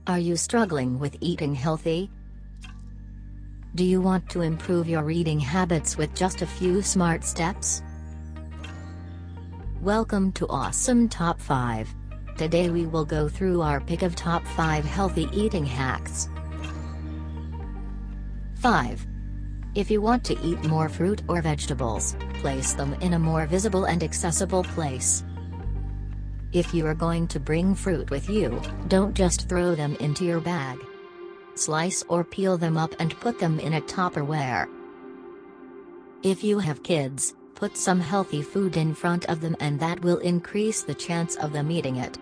Are you struggling with eating healthy? Do you want to improve your eating habits with just a few smart steps? Welcome to Awesome Top 5. Today we will go through our pick of top 5 healthy eating hacks. 5. If you want to eat more fruit or vegetables, place them in a more visible and accessible place. If you are going to bring fruit with you, don't just throw them into your bag. Slice or peel them up and put them in a Tupperware. If you have kids, put some healthy food in front of them and that will increase the chance of them eating it.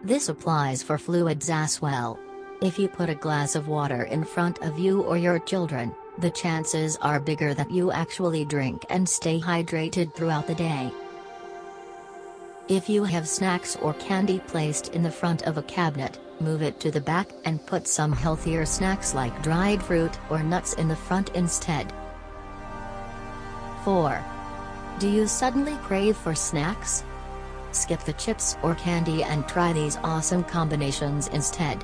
This applies for fluids as well. If you put a glass of water in front of you or your children, the chances are bigger that you actually drink and stay hydrated throughout the day. If you have snacks or candy placed in the front of a cabinet, move it to the back and put some healthier snacks like dried fruit or nuts in the front instead. 4. Do you suddenly crave for snacks? Skip the chips or candy and try these awesome combinations instead.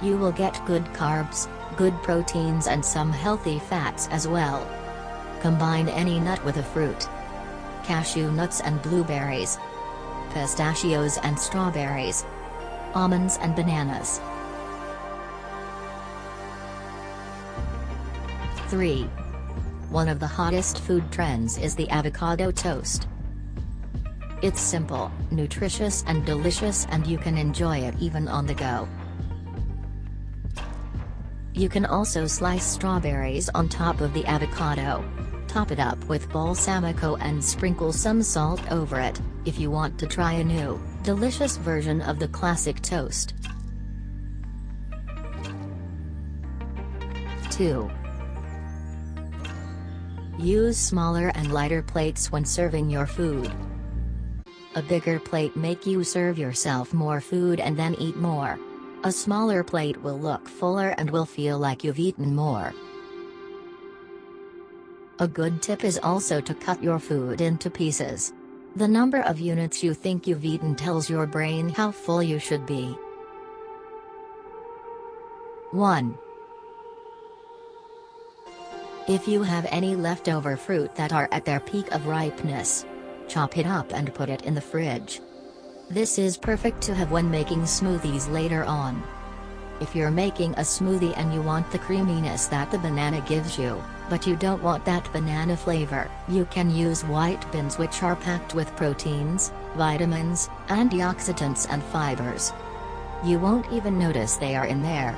You will get good carbs, good proteins and some healthy fats as well. Combine any nut with a fruit. Cashew nuts and blueberries. Pistachios and strawberries. Almonds and bananas. 3. One of the hottest food trends is the avocado toast. It's simple, nutritious and delicious and you can enjoy it even on the go. You can also slice strawberries on top of the avocado. Top it up with balsamico and sprinkle some salt over it, if you want to try a new, delicious version of the classic toast. 2. Use smaller and lighter plates when serving your food. A bigger plate make you serve yourself more food and then eat more. A smaller plate will look fuller and will feel like you've eaten more. A good tip is also to cut your food into pieces. The number of units you think you've eaten tells your brain how full you should be. 1. If you have any leftover fruit that are at their peak of ripeness, chop it up and put it in the fridge. This is perfect to have when making smoothies later on. If you're making a smoothie and you want the creaminess that the banana gives you, but you don't want that banana flavor, you can use white beans which are packed with proteins, vitamins, antioxidants and fibers. You won't even notice they are in there.